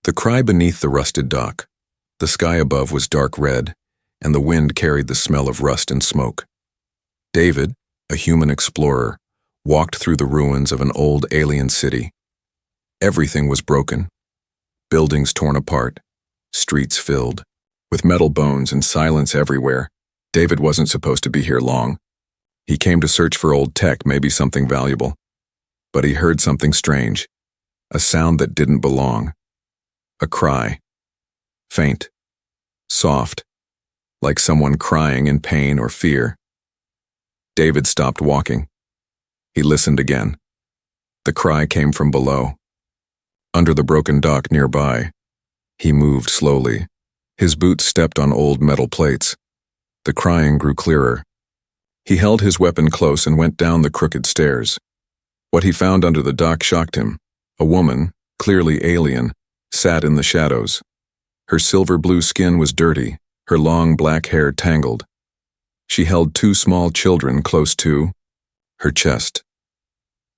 The cry beneath the rusted dock. The sky above was dark red, and the wind carried the smell of rust and smoke. David, a human explorer, walked through the ruins of an old alien city. Everything was broken. Buildings torn apart, streets filled. With metal bones and silence everywhere, David wasn't supposed to be here long. He came to search for old tech, maybe something valuable. But he heard something strange, a sound that didn't belong. A cry. Faint. Soft. Like someone crying in pain or fear. David stopped walking. He listened again. The cry came from below. Under the broken dock nearby. He moved slowly. His boots stepped on old metal plates. The crying grew clearer. He held his weapon close and went down the crooked stairs. What he found under the dock shocked him. A woman, clearly alien, sat in the shadows. Her silver-blue skin was dirty, her long black hair tangled. She held two small children close to her chest.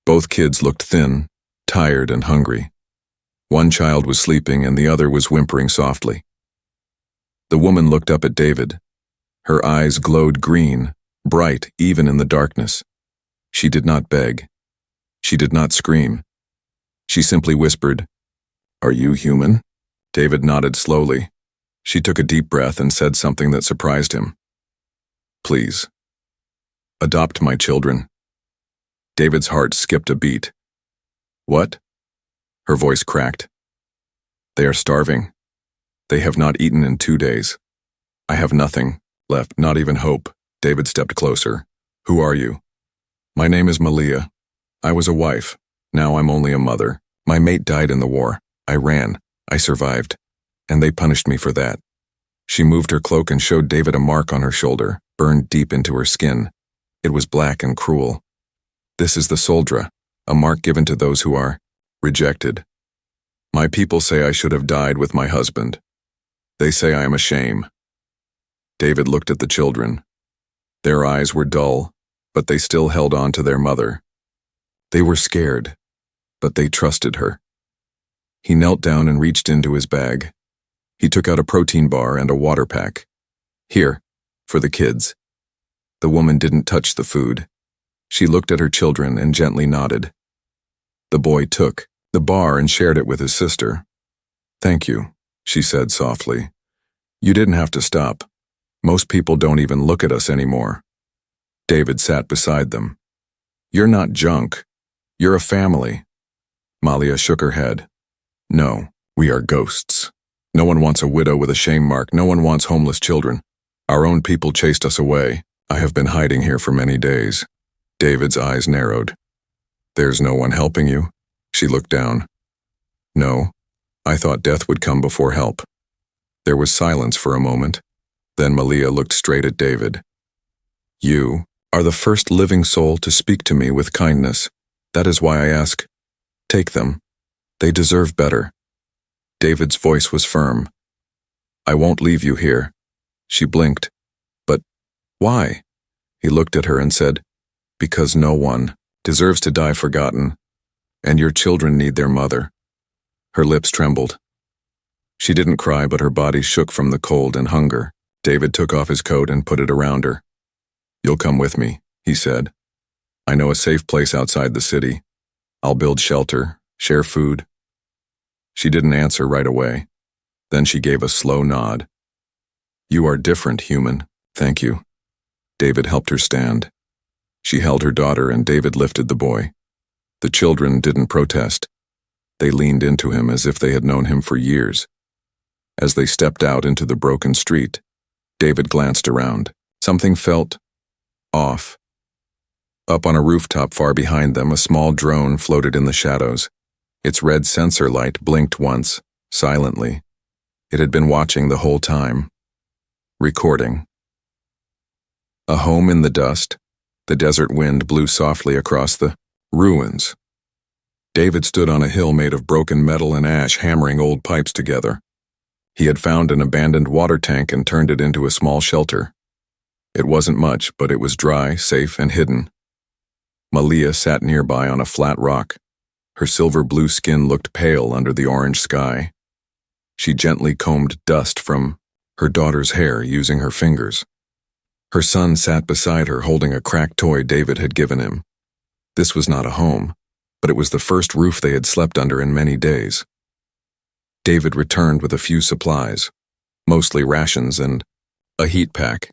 Both kids looked thin, tired, and hungry. One child was sleeping and the other was whimpering softly. The woman looked up at David. Her eyes glowed green, bright even in the darkness. She did not beg. She did not scream. She simply whispered, "Are you human?" David nodded slowly. She took a deep breath and said something that surprised him. "Please, adopt my children." David's heart skipped a beat. "What?" Her voice cracked. "They are starving. They have not eaten in 2 days. I have nothing left, not even hope." David stepped closer. "Who are you?" "My name is Malia. I was a wife. Now I'm only a mother. My mate died in the war. I ran. I survived. And they punished me for that." She moved her cloak and showed David a mark on her shoulder, burned deep into her skin. It was black and cruel. "This is the Soldra, a mark given to those who are rejected. My people say I should have died with my husband. They say I am a shame." David looked at the children. Their eyes were dull, but they still held on to their mother. They were scared, but they trusted her. He knelt down and reached into his bag. He took out a protein bar and a water pack. "Here, for the kids." The woman didn't touch the food. She looked at her children and gently nodded. The boy took the bar and shared it with his sister. "Thank you," she said softly. "You didn't have to stop. Most people don't even look at us anymore." David sat beside them. "You're not junk. You're a family." Malia shook her head. "No, we are ghosts. No one wants a widow with a shame mark. No one wants homeless children. Our own people chased us away. I have been hiding here for many days." David's eyes narrowed. "There's no one helping you?" She looked down. "No, I thought death would come before help." There was silence for a moment. Then Malia looked straight at David. "You are the first living soul to speak to me with kindness. That is why I ask. Take them. They deserve better." David's voice was firm. "I won't leave you here." She blinked. "But why?" He looked at her and said, "Because no one deserves to die forgotten, and your children need their mother." Her lips trembled. She didn't cry, but her body shook from the cold and hunger. David took off his coat and put it around her. "You'll come with me," he said. "I know a safe place outside the city. I'll build shelter, share food." She didn't answer right away. Then she gave a slow nod. "You are different, human. Thank you." David helped her stand. She held her daughter and David lifted the boy. The children didn't protest. They leaned into him as if they had known him for years. As they stepped out into the broken street, David glanced around. Something felt off. Up on a rooftop far behind them, a small drone floated in the shadows. Its red sensor light blinked once, silently. It had been watching the whole time. Recording. A home in the dust. The desert wind blew softly across the ruins. David stood on a hill made of broken metal and ash, hammering old pipes together. He had found an abandoned water tank and turned it into a small shelter. It wasn't much, but it was dry, safe, and hidden. Malia sat nearby on a flat rock. Her silver blue skin looked pale under the orange sky. She gently combed dust from her daughter's hair using her fingers. Her son sat beside her holding a cracked toy David had given him. This was not a home, but it was the first roof they had slept under in many days. David returned with a few supplies, mostly rations and a heat pack.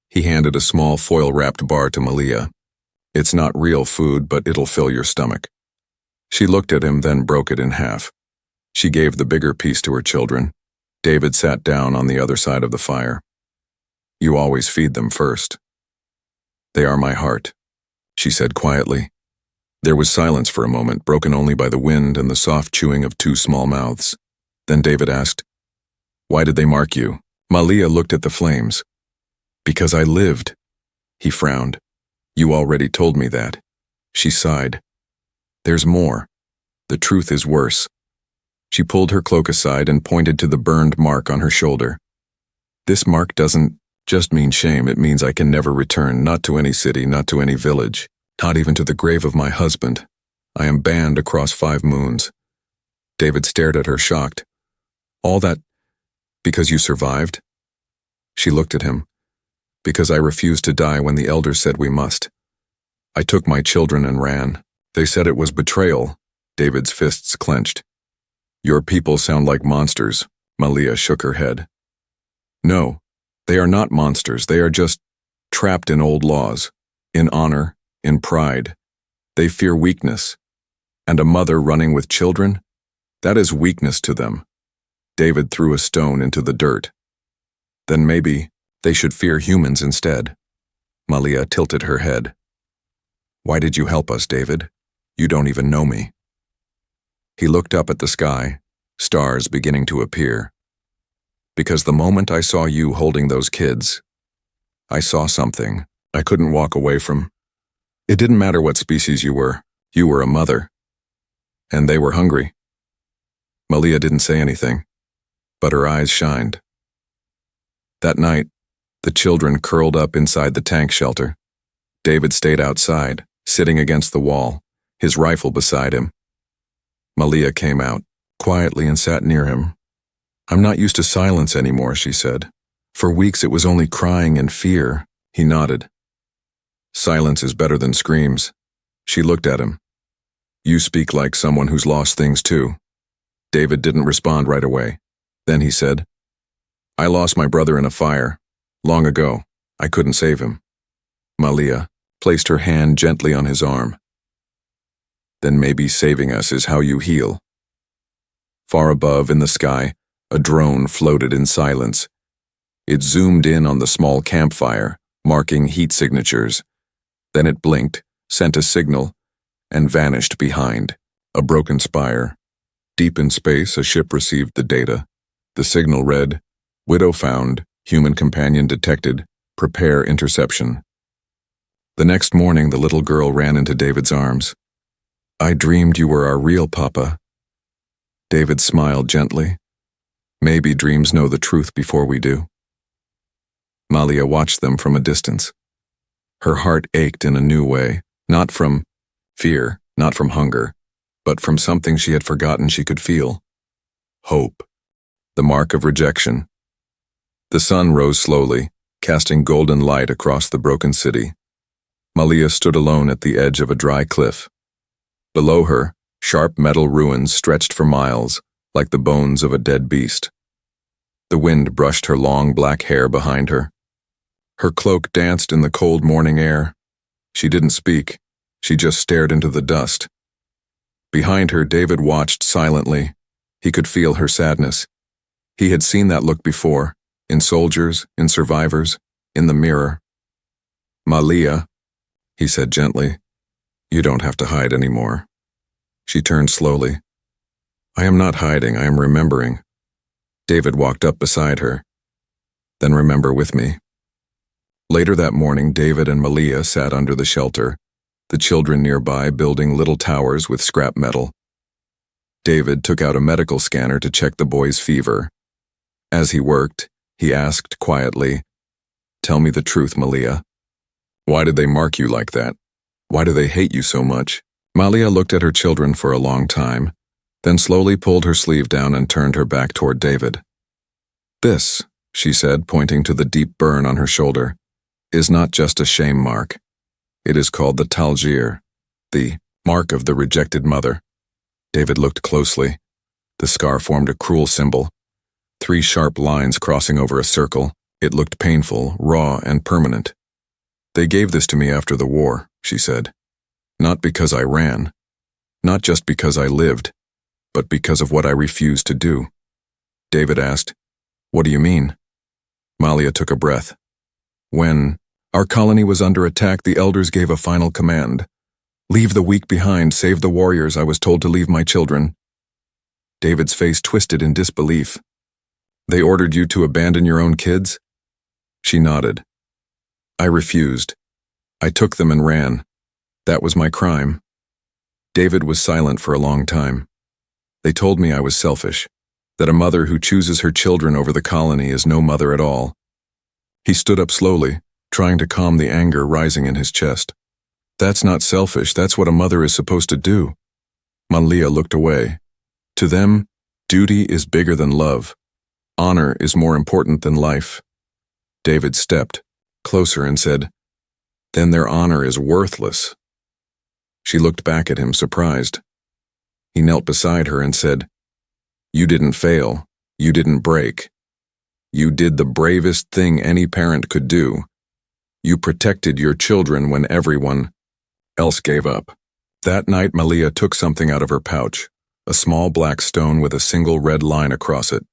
He handed a small foil-wrapped bar to Malia. "It's not real food, but it'll fill your stomach." She looked at him, then broke it in half. She gave the bigger piece to her children. David sat down on the other side of the fire. "You always feed them first." "They are my heart," she said quietly. There was silence for a moment, broken only by the wind and the soft chewing of two small mouths. Then David asked, "Why did they mark you?" Malia looked at the flames. "Because I lived." He frowned. "You already told me that." She sighed. "There's more. The truth is worse." She pulled her cloak aside and pointed to the burned mark on her shoulder. "This mark doesn't just mean shame, it means I can never return, not to any city, not to any village, not even to the grave of my husband. I am banned across 5 moons. David stared at her, shocked. "All that because you survived?" She looked at him. "Because I refused to die when the elders said we must. I took my children and ran. They said it was betrayal." David's fists clenched. "Your people sound like monsters." Malia shook her head. "No, they are not monsters. They are just trapped in old laws, in honor, in pride. They fear weakness. And a mother running with children? That is weakness to them." David threw a stone into the dirt. "Then maybe they should fear humans instead." Malia tilted her head. "Why did you help us, David? You don't even know me." He looked up at the sky, stars beginning to appear. "Because the moment I saw you holding those kids, I saw something I couldn't walk away from. It didn't matter what species you were a mother. And they were hungry." Malia didn't say anything, but her eyes shined. That night, the children curled up inside the tank shelter. David stayed outside, sitting against the wall, his rifle beside him. Malia came out, quietly, and sat near him. "I'm not used to silence anymore," she said. "For weeks it was only crying and fear." He nodded. "Silence is better than screams." She looked at him. "You speak like someone who's lost things too." David didn't respond right away. Then he said, "I lost my brother in a fire. Long ago. I couldn't save him." Malia placed her hand gently on his arm. "Then maybe saving us is how you heal." Far above in the sky, a drone floated in silence. It zoomed in on the small campfire, marking heat signatures. Then it blinked, sent a signal, and vanished behind a broken spire. Deep in space, a ship received the data. The signal read, "Widow found, human companion detected, prepare interception." The next morning, the little girl ran into David's arms. "I dreamed you were our real papa." David smiled gently. "Maybe dreams know the truth before we do." Malia watched them from a distance. Her heart ached in a new way, not from fear, not from hunger, but from something she had forgotten she could feel. Hope. The mark of rejection. The sun rose slowly, casting golden light across the broken city. Malia stood alone at the edge of a dry cliff. Below her, sharp metal ruins stretched for miles, like the bones of a dead beast. The wind brushed her long black hair behind her. Her cloak danced in the cold morning air. She didn't speak. She just stared into the dust. Behind her, David watched silently. He could feel her sadness. He had seen that look before, in soldiers, in survivors, in the mirror. "Malia," he said gently, "you don't have to hide anymore." She turned slowly. "I am not hiding, I am remembering." David walked up beside her. "Then remember with me." Later that morning, David and Malia sat under the shelter, the children nearby building little towers with scrap metal. David took out a medical scanner to check the boy's fever. As he worked, he asked quietly, "Tell me the truth, Malia. Why did they mark you like that? Why do they hate you so much?" Malia looked at her children for a long time, then slowly pulled her sleeve down and turned her back toward David. "This," she said, pointing to the deep burn on her shoulder, "is not just a shame mark. It is called the Talgir, the mark of the rejected mother." David looked closely. The scar formed a cruel symbol. 3 sharp lines crossing over a circle. It looked painful, raw, and permanent. "They gave this to me after the war," she said. "Not because I ran. Not just because I lived, but because of what I refused to do." David asked, "What do you mean?" Malia took a breath. "When our colony was under attack, the elders gave a final command. Leave the weak behind, save the warriors. I was told to leave my children." David's face twisted in disbelief. "They ordered you to abandon your own kids?" She nodded. "I refused. I took them and ran. That was my crime." David was silent for a long time. "They told me I was selfish, that a mother who chooses her children over the colony is no mother at all." He stood up slowly, trying to calm the anger rising in his chest. "That's not selfish, that's what a mother is supposed to do." Malia looked away. "To them, duty is bigger than love. Honor is more important than life." David stepped closer and said, "Then their honor is worthless." She looked back at him, surprised. He knelt beside her and said, "You didn't fail. You didn't break. You did the bravest thing any parent could do. You protected your children when everyone else gave up." That night, Malia took something out of her pouch, a small black stone with a single red line across it.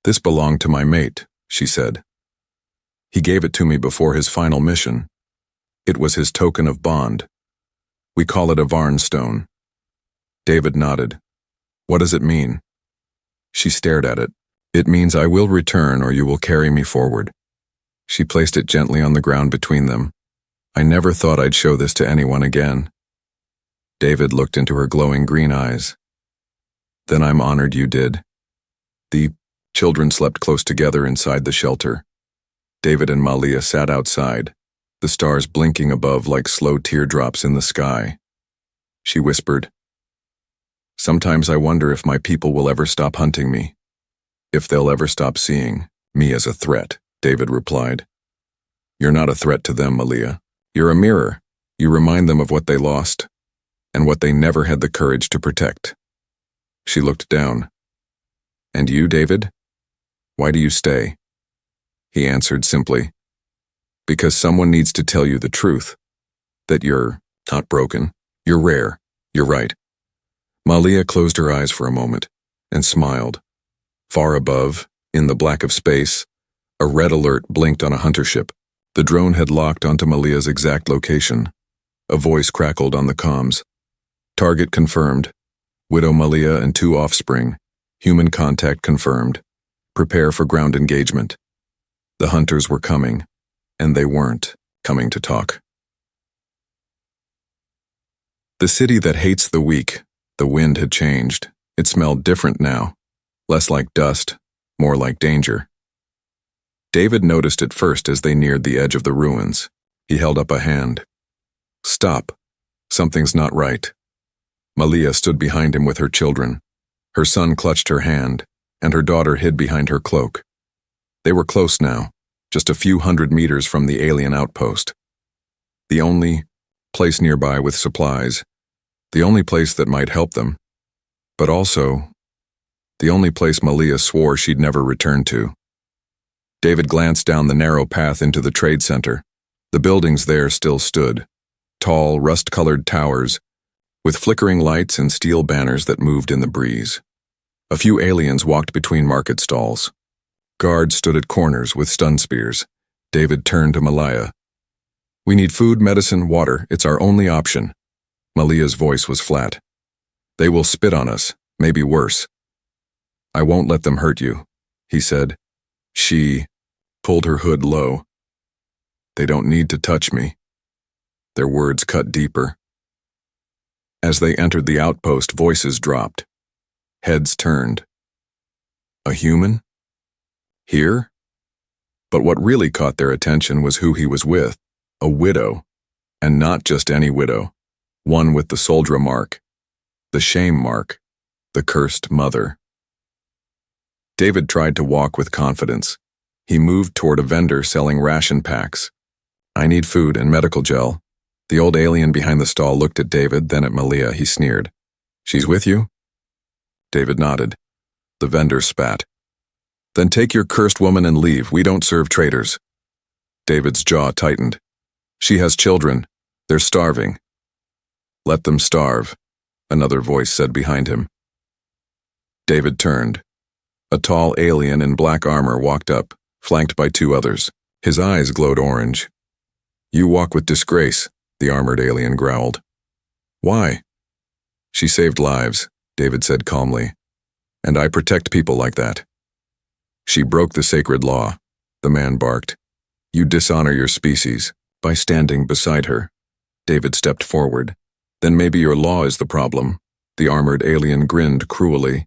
"This belonged to my mate," she said. "He gave it to me before his final mission. It was his token of bond. We call it a Varn stone." David nodded. "What does it mean?" She stared at it. "It means I will return or you will carry me forward." She placed it gently on the ground between them. "I never thought I'd show this to anyone again." David looked into her glowing green eyes. "Then I'm honored you did." The children slept close together inside the shelter. David and Malia sat outside, the stars blinking above like slow teardrops in the sky. She whispered, "Sometimes I wonder if my people will ever stop hunting me. If they'll ever stop seeing me as a threat." David replied, "You're not a threat to them, Malia. You're a mirror. You remind them of what they lost, and what they never had the courage to protect." She looked down. "And you, David? Why do you stay?" He answered simply, "Because someone needs to tell you the truth. That you're not broken. You're rare. You're right." Malia closed her eyes for a moment and smiled. Far above, in the black of space, a red alert blinked on a hunter ship. The drone had locked onto Malia's exact location. A voice crackled on the comms. "Target confirmed. Widow Malia and 2 offspring. Human contact confirmed. Prepare for ground engagement." The hunters were coming, and they weren't coming to talk. The city that hates the weak. The wind had changed. It smelled different now. Less like dust, more like danger. David noticed it first as they neared the edge of the ruins. He held up a hand. "Stop. Something's not right." Malia stood behind him with her children. Her son clutched her hand, and her daughter hid behind her cloak. They were close now, just a few hundred meters from the alien outpost. The only place nearby with supplies, the only place that might help them, but also the only place Malia swore she'd never return to. David glanced down the narrow path into the trade center. The buildings there still stood, tall, rust-colored towers, with flickering lights and steel banners that moved in the breeze. A few aliens walked between market stalls. Guards stood at corners with stun spears. David turned to Malia. "We need food, medicine, water. It's our only option." Malia's voice was flat. "They will spit on us, maybe worse." "I won't let them hurt you," he said. She pulled her hood low. "They don't need to touch me." Their words cut deeper. As they entered the outpost, voices dropped. Heads turned. A human? Here? But what really caught their attention was who he was with. A widow. And not just any widow. One with the soldier mark. The shame mark. The Cursed Mother. David tried to walk with confidence. He moved toward a vendor selling ration packs. "I need food and medical gel." The old alien behind the stall looked at David, then at Malia. He sneered. "She's with you?" David nodded. The vendor spat. "Then take your cursed woman and leave. We don't serve traitors." David's jaw tightened. "She has children. They're starving." "Let them starve," another voice said behind him. David turned. A tall alien in black armor walked up, flanked by two others. His eyes glowed orange. "You walk with disgrace," the armored alien growled. "Why?" "She saved lives," David said calmly. "And I protect people like that." "She broke the sacred law," the man barked. "You dishonor your species by standing beside her." David stepped forward. "Then maybe your law is the problem." The armored alien grinned cruelly.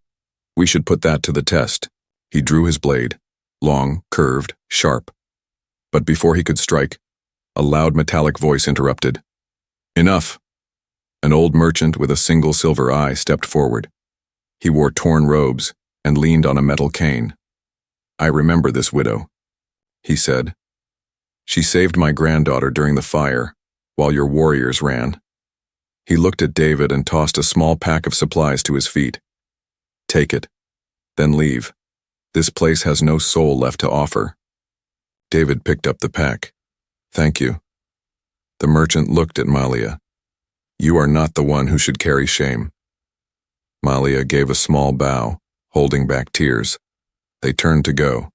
"We should put that to the test." He drew his blade, long, curved, sharp. But before he could strike, a loud metallic voice interrupted. "Enough!" An old merchant with a single silver eye stepped forward. He wore torn robes and leaned on a metal cane. "I remember this widow," he said. "She saved my granddaughter during the fire, while your warriors ran." He looked at David and tossed a small pack of supplies to his feet. "Take it, then leave. This place has no soul left to offer." David picked up the pack. "Thank you." The merchant looked at Malia. "You are not the one who should carry shame." Malia gave a small bow, holding back tears. They turned to go.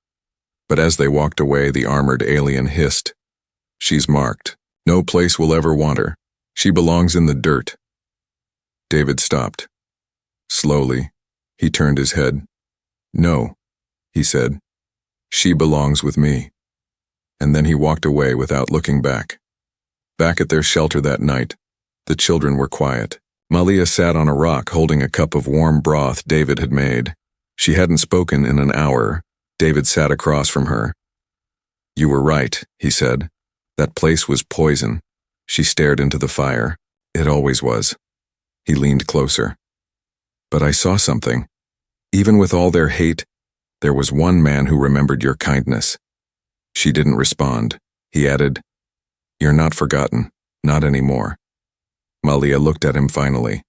But as they walked away, the armored alien hissed, "She's marked. No place will ever want her. She belongs in the dirt." David stopped. Slowly, he turned his head. "No," he said. "She belongs with me." And then he walked away without looking back. Back at their shelter that night, the children were quiet. Malia sat on a rock holding a cup of warm broth David had made. She hadn't spoken in an hour. David sat across from her. "You were right," he said. "That place was poison." She stared into the fire. "It always was." He leaned closer. "But I saw something. Even with all their hate, there was one man who remembered your kindness." She didn't respond. He added, "You're not forgotten, not anymore." Malia looked at him finally.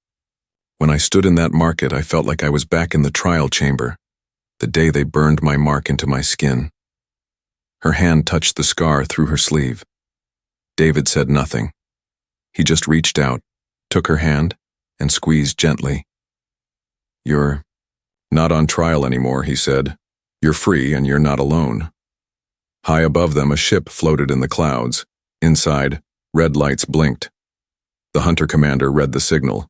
"When I stood in that market, I felt like I was back in the trial chamber, the day they burned my mark into my skin." Her hand touched the scar through her sleeve. David said nothing. He just reached out, took her hand, and squeezed gently. "You're not on trial anymore," he said. "You're free and you're not alone." High above them, a ship floated in the clouds. Inside, red lights blinked. The hunter commander read the signal.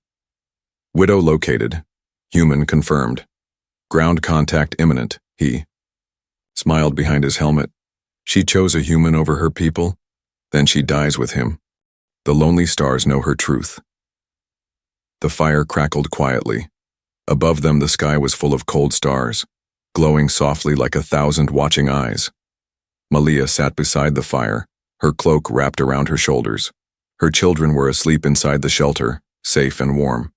"Widow located. Human confirmed. Ground contact imminent," he smiled behind his helmet. "She chose a human over her people, then she dies with him. The lonely stars know her truth." The fire crackled quietly. Above them, the sky was full of cold stars, glowing softly like 1,000 watching eyes. Malia sat beside the fire, her cloak wrapped around her shoulders. Her children were asleep inside the shelter, safe and warm.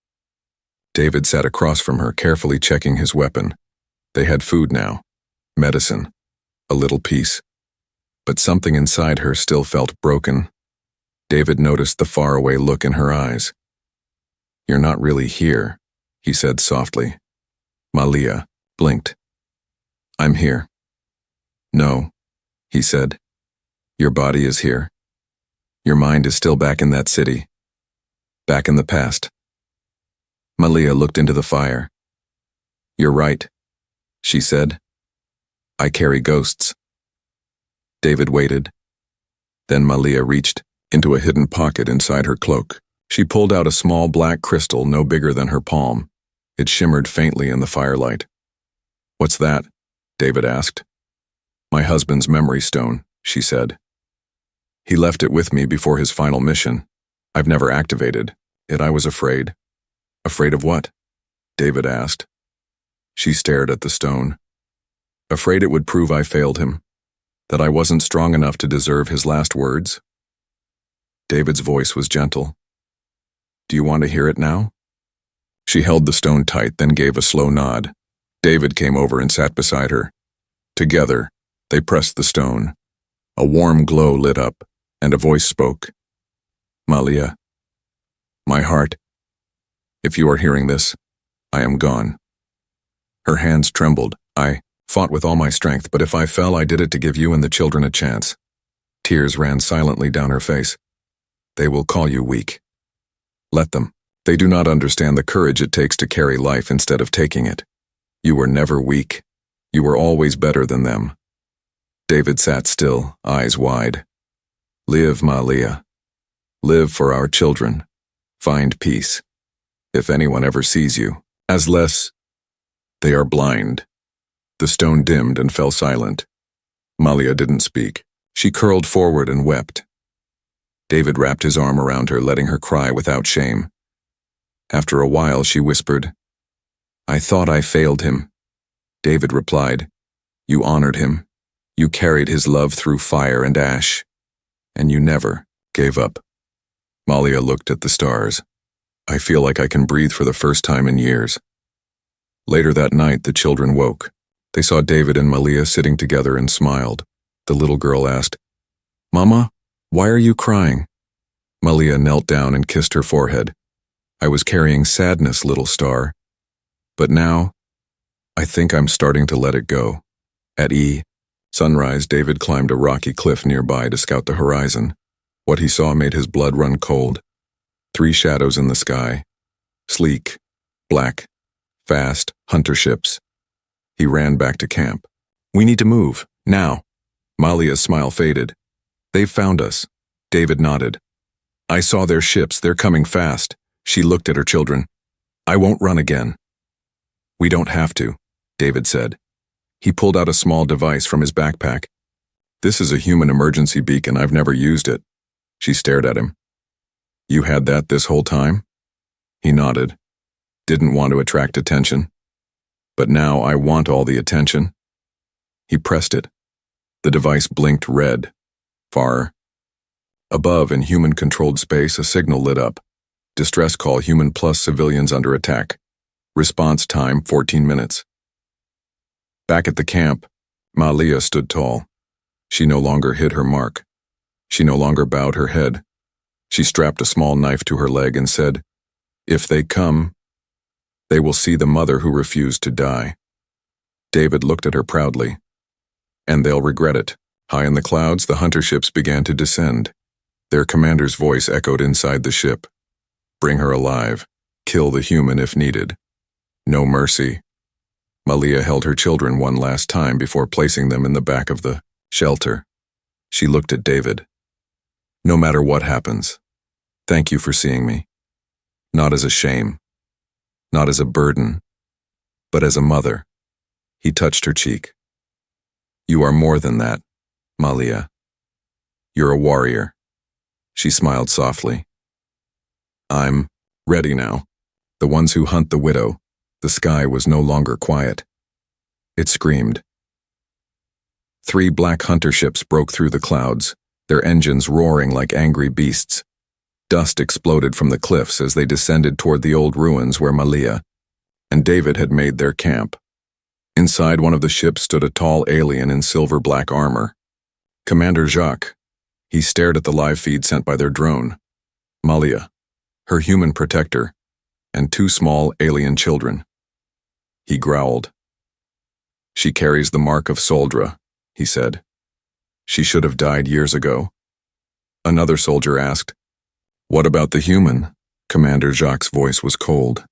David sat across from her, carefully checking his weapon. They had food now, medicine, a little peace. But something inside her still felt broken. David noticed the faraway look in her eyes. "You're not really here," he said softly. Malia blinked. "I'm here." "No," he said. "Your body is here. Your mind is still back in that city. Back in the past." Malia looked into the fire. "You're right," she said. "I carry ghosts." David waited. Then Malia reached into a hidden pocket inside her cloak. She pulled out a small black crystal no bigger than her palm. It shimmered faintly in the firelight. "What's that?" David asked. "My husband's memory stone," she said. "He left it with me before his final mission. I've never activated it. I was afraid." "Afraid of what?" David asked. She stared at the stone. "Afraid it would prove I failed him, that I wasn't strong enough to deserve his last words." David's voice was gentle. "Do you want to hear it now?" She held the stone tight, then gave a slow nod. David came over and sat beside her. Together, they pressed the stone. A warm glow lit up, and a voice spoke. Malia, my heart, if you are hearing this, I am gone. Her hands trembled. I fought with all my strength, but if I fell, I did it to give you and the children a chance. Tears ran silently down her face. They will call you weak. Let them. They do not understand the courage it takes to carry life instead of taking it. You were never weak. You were always better than them. David sat still, eyes wide. Live, Malia. Live for our children. Find peace. If anyone ever sees you, as less, they are blind. The stone dimmed and fell silent. Malia didn't speak. She curled forward and wept. David wrapped his arm around her, letting her cry without shame. After a while, she whispered, I thought I failed him. David replied, You honored him. You carried his love through fire and ash. And you never gave up. Malia looked at the stars. I feel like I can breathe for the first time in years. Later that night, the children woke. They saw David and Malia sitting together and smiled. The little girl asked, Mama, why are you crying? Malia knelt down and kissed her forehead. I was carrying sadness, little star. But now, I think I'm starting to let it go. At sunrise, David climbed a rocky cliff nearby to scout the horizon. What he saw made his blood run cold. 3 shadows in the sky. Sleek, black, fast, hunter ships. He ran back to camp. We need to move, now. Malia's smile faded. They've found us. David nodded. I saw their ships, they're coming fast. She looked at her children. I won't run again. We don't have to, David said. He pulled out a small device from his backpack. This is a human emergency beacon, I've never used it. She stared at him. You had that this whole time? He nodded. Didn't want to attract attention. But now I want all the attention. He pressed it. The device blinked red. Far above, in human-controlled space, a signal lit up. Distress call, human plus civilians under attack. Response time 14 minutes. Back at the camp, Malia stood tall. She no longer hid her mark. She no longer bowed her head. She strapped a small knife to her leg and said, If they come, they will see the mother who refused to die. David looked at her proudly. And they'll regret it. High in the clouds, the hunter ships began to descend. Their commander's voice echoed inside the ship. Bring her alive. Kill the human if needed. No mercy. Malia held her children one last time before placing them in the back of the shelter. She looked at David. No matter what happens, thank you for seeing me. Not as a shame. Not as a burden. But as a mother. He touched her cheek. You are more than that, Malia. You're a warrior. She smiled softly. I'm ready now. The ones who hunt the widow. The sky was no longer quiet. It screamed. 3 black hunter ships broke through the clouds, their engines roaring like angry beasts. Dust exploded from the cliffs as they descended toward the old ruins where Malia and David had made their camp. Inside one of the ships stood a tall alien in silver-black armor. Commander Jacques. He stared at the live feed sent by their drone. Malia, her human protector, and 2 small alien children. He growled. She carries the mark of Soldra, he said. She should have died years ago. Another soldier asked, What about the human? Commander Jacques' voice was cold.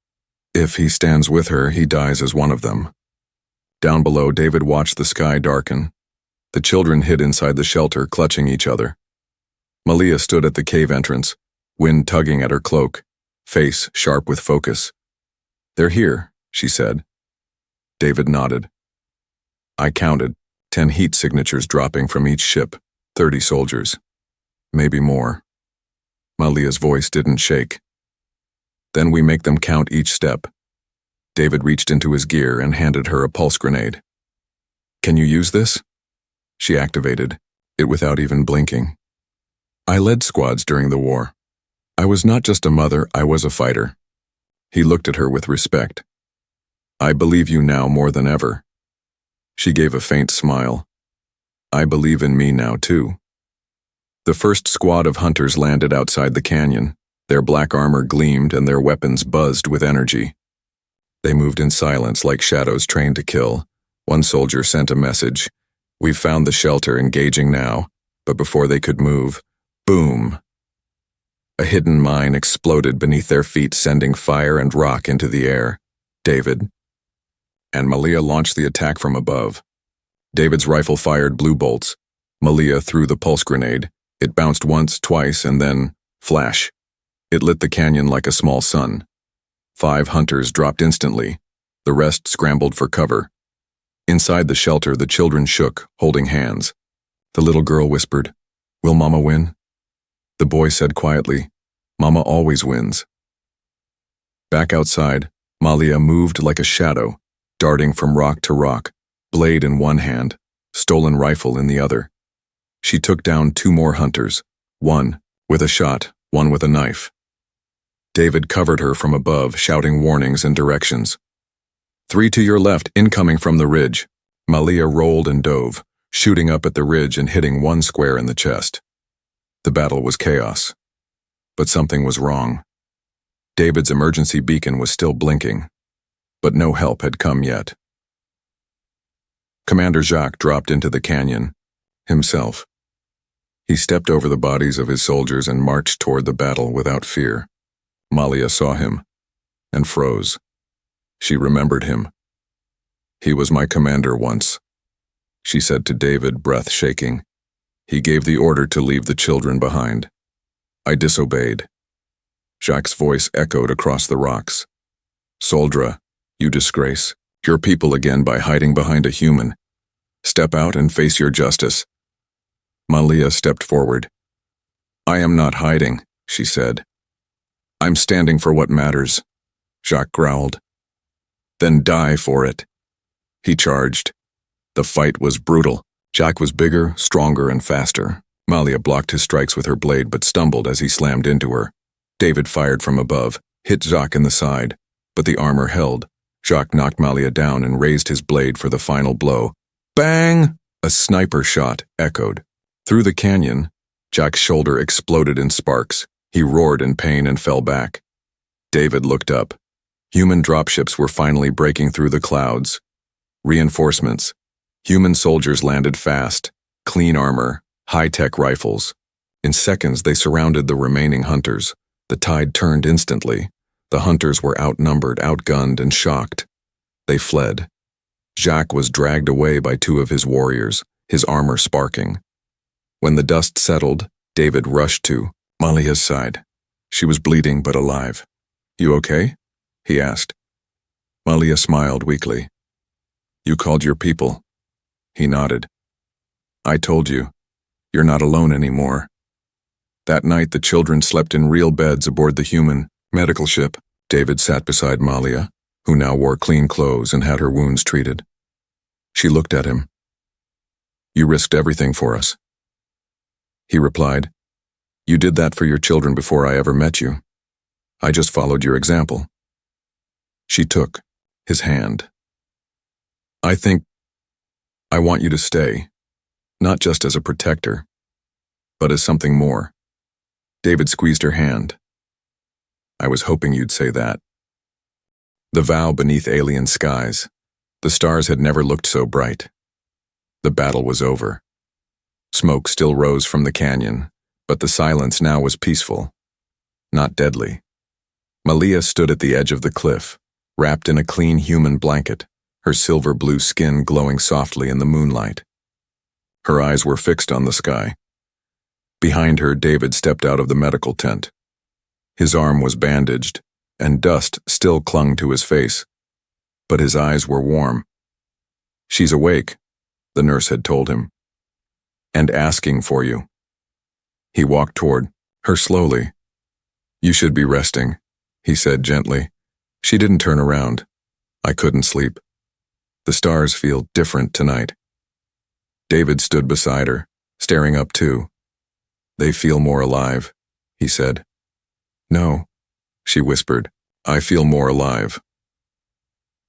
If he stands with her, he dies as one of them. Down below, David watched the sky darken. The children hid inside the shelter, clutching each other. Malia stood at the cave entrance, wind tugging at her cloak, face sharp with focus. They're here, she said. David nodded. I counted, 10 heat signatures dropping from each ship, 30 soldiers. Maybe more. Malia's voice didn't shake. Then we make them count each step. David reached into his gear and handed her a pulse grenade. Can you use this? She activated it without even blinking. I led squads during the war. I was not just a mother, I was a fighter. He looked at her with respect. I believe you now more than ever. She gave a faint smile. I believe in me now too. The first squad of hunters landed outside the canyon. Their black armor gleamed and their weapons buzzed with energy. They moved in silence like shadows trained to kill. One soldier sent a message. We've found the shelter, engaging now. But before they could move, boom! A hidden mine exploded beneath their feet, sending fire and rock into the air. David and Malia launched the attack from above. David's rifle fired blue bolts. Malia threw the pulse grenade. It bounced once, twice, and then, flash. It lit the canyon like a small sun. 5 hunters dropped instantly. The rest scrambled for cover. Inside the shelter, the children shook, holding hands. The little girl whispered, "Will Mama win?" The boy said quietly, "Mama always wins." Back outside, Malia moved like a shadow, darting from rock to rock, blade in one hand, stolen rifle in the other. She took down 2 more hunters, one with a shot, one with a knife. David covered her from above, shouting warnings and directions. 3 to your left, incoming from the ridge. Malia rolled and dove, shooting up at the ridge and hitting one square in the chest. The battle was chaos. But something was wrong. David's emergency beacon was still blinking, but no help had come yet. Commander Jacques dropped into the canyon, himself. He stepped over the bodies of his soldiers and marched toward the battle without fear. Malia saw him and froze. She remembered him. He was my commander once, she said to David, breath shaking. He gave the order to leave the children behind. I disobeyed. Jacques' voice echoed across the rocks. Soldra, you disgrace your people again by hiding behind a human. Step out and face your justice. Malia stepped forward. I am not hiding, she said. I'm standing for what matters, Jacques growled. Then die for it. He charged. The fight was brutal. Jacques was bigger, stronger, and faster. Malia blocked his strikes with her blade but stumbled as he slammed into her. David fired from above, hit Jacques in the side, but the armor held. Jacques knocked Malia down and raised his blade for the final blow. Bang! A sniper shot echoed. Through the canyon, Jacques' shoulder exploded in sparks. He roared in pain and fell back. David looked up. Human dropships were finally breaking through the clouds. Reinforcements. Human soldiers landed fast. Clean armor, high-tech rifles. In seconds, they surrounded the remaining hunters. The tide turned instantly. The hunters were outnumbered, outgunned, and shocked. They fled. Jacques was dragged away by 2 of his warriors, his armor sparking. When the dust settled, David rushed to Malia's side. She was bleeding but alive. You okay? He asked. Malia smiled weakly. You called your people. He nodded. I told you, you're not alone anymore. That night the children slept in real beds aboard the human medical ship. David sat beside Malia, who now wore clean clothes and had her wounds treated. She looked at him. You risked everything for us. He replied, You did that for your children before I ever met you. I just followed your example. She took his hand. I want you to stay, not just as a protector, but as something more. David squeezed her hand. I was hoping you'd say that. The vow beneath alien skies. The stars had never looked so bright. The battle was over. Smoke still rose from the canyon, but the silence now was peaceful, not deadly. Malia stood at the edge of the cliff, wrapped in a clean human blanket, her silver blue skin glowing softly in the moonlight. Her eyes were fixed on the sky. Behind her, David stepped out of the medical tent. His arm was bandaged, and dust still clung to his face, but his eyes were warm. She's awake, the nurse had told him, and asking for you. He walked toward her slowly. You should be resting, he said gently. She didn't turn around. I couldn't sleep. The stars feel different tonight. David stood beside her, staring up too. They feel more alive, he said. No, she whispered. I feel more alive."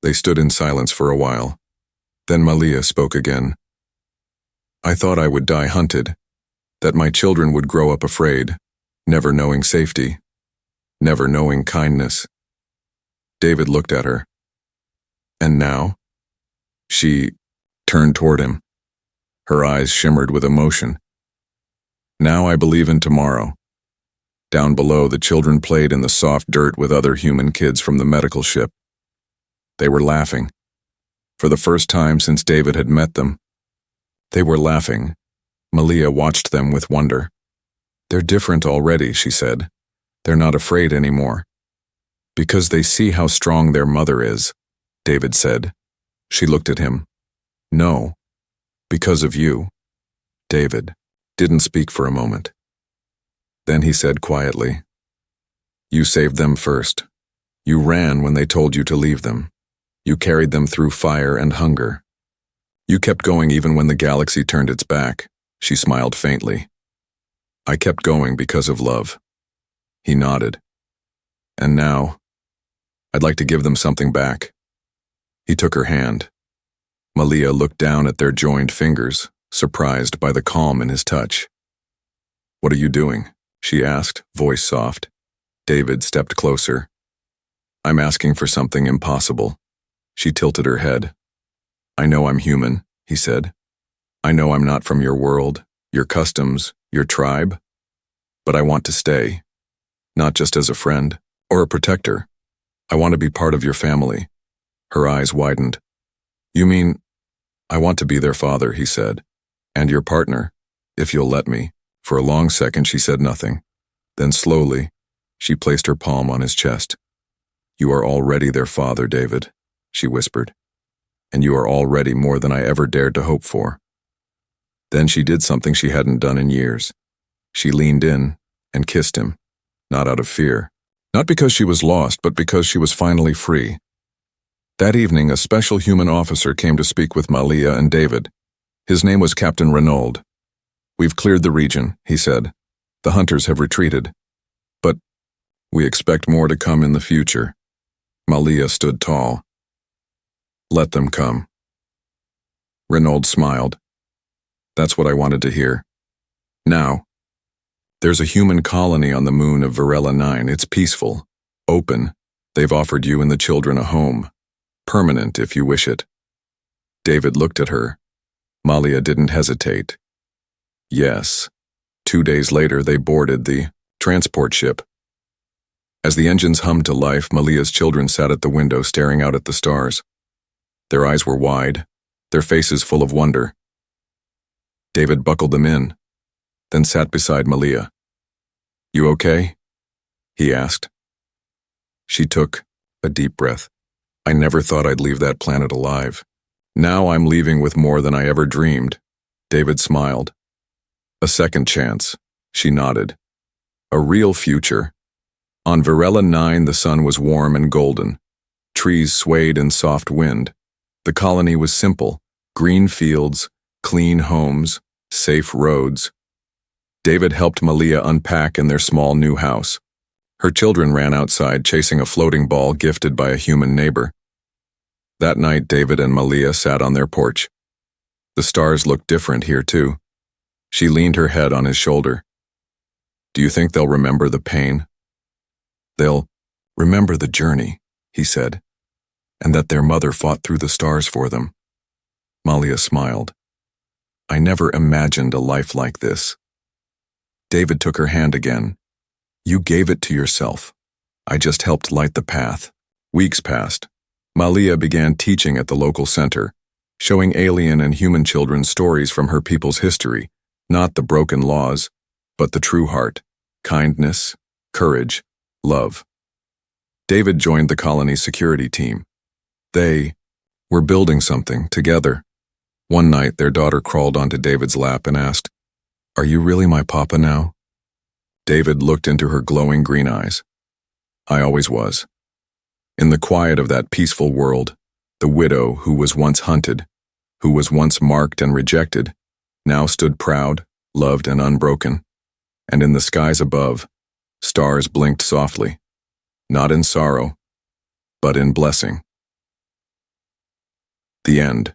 They stood in silence for a while. Then Malia spoke again. "I thought I would die hunted, that my children would grow up afraid, never knowing safety, never knowing kindness." David looked at her. "And now?" She turned toward him. Her eyes shimmered with emotion. "Now I believe in tomorrow." Down below, the children played in the soft dirt with other human kids from the medical ship. They were laughing. For the first time since David had met them. They were laughing. Malia watched them with wonder. "They're different already," she said. "They're not afraid anymore." "Because they see how strong their mother is," David said. She looked at him. "No, because of you." David didn't speak for a moment. Then he said quietly, "You saved them first. You ran when they told you to leave them. You carried them through fire and hunger. You kept going even when the galaxy turned its back." She smiled faintly. "I kept going because of love." He nodded. "And now, I'd like to give them something back." He took her hand. Malia looked down at their joined fingers, surprised by the calm in his touch. "What are you doing?" she asked, voice soft. David stepped closer. "I'm asking for something impossible." She tilted her head. "I know I'm human," he said. "I know I'm not from your world, your customs, your tribe. But I want to stay. Not just as a friend or a protector. I want to be part of your family." Her eyes widened. "You mean—" "I want to be their father," he said. "And your partner, if you'll let me." For a long second she said nothing. Then slowly, she placed her palm on his chest. "You are already their father, David," she whispered. "And you are already more than I ever dared to hope for." Then she did something she hadn't done in years. She leaned in and kissed him, not out of fear. Not because she was lost, but because she was finally free. That evening, a special human officer came to speak with Malia and David. His name was Captain Renaud. "We've cleared the region," he said. "The hunters have retreated. But we expect more to come in the future." Malia stood tall. "Let them come." Renaud smiled. "That's what I wanted to hear. Now, there's a human colony on the moon of Varela 9. It's peaceful, open. They've offered you and the children a home. Permanent, if you wish it." David looked at her. Malia didn't hesitate. "Yes." 2 days later, they boarded the transport ship. As the engines hummed to life, Malia's children sat at the window staring out at the stars. Their eyes were wide, their faces full of wonder. David buckled them in, then sat beside Malia. "You okay?" he asked. She took a deep breath. "I never thought I'd leave that planet alive. Now I'm leaving with more than I ever dreamed." David smiled. "A second chance," she nodded. "A real future." On Varela 9, the sun was warm and golden. Trees swayed in soft wind. The colony was simple: green fields, clean homes, safe roads. David helped Malia unpack in their small new house. Her children ran outside chasing a floating ball gifted by a human neighbor. That night, David and Malia sat on their porch. The stars looked different here, too. She leaned her head on his shoulder. "Do you think they'll remember the pain?" "They'll remember the journey," he said, "and that their mother fought through the stars for them." Malia smiled. "I never imagined a life like this." David took her hand again. "You gave it to yourself. I just helped light the path." Weeks passed. Malia began teaching at the local center, showing alien and human children stories from her people's history, not the broken laws, but the true heart, kindness, courage, love. David joined the colony's security team. They were building something together. One night, their daughter crawled onto David's lap and asked, "Are you really my papa now?" David looked into her glowing green eyes. "I always was." In the quiet of that peaceful world, the widow who was once hunted, who was once marked and rejected, now stood proud, loved, and unbroken. And in the skies above, stars blinked softly, not in sorrow, but in blessing. The end.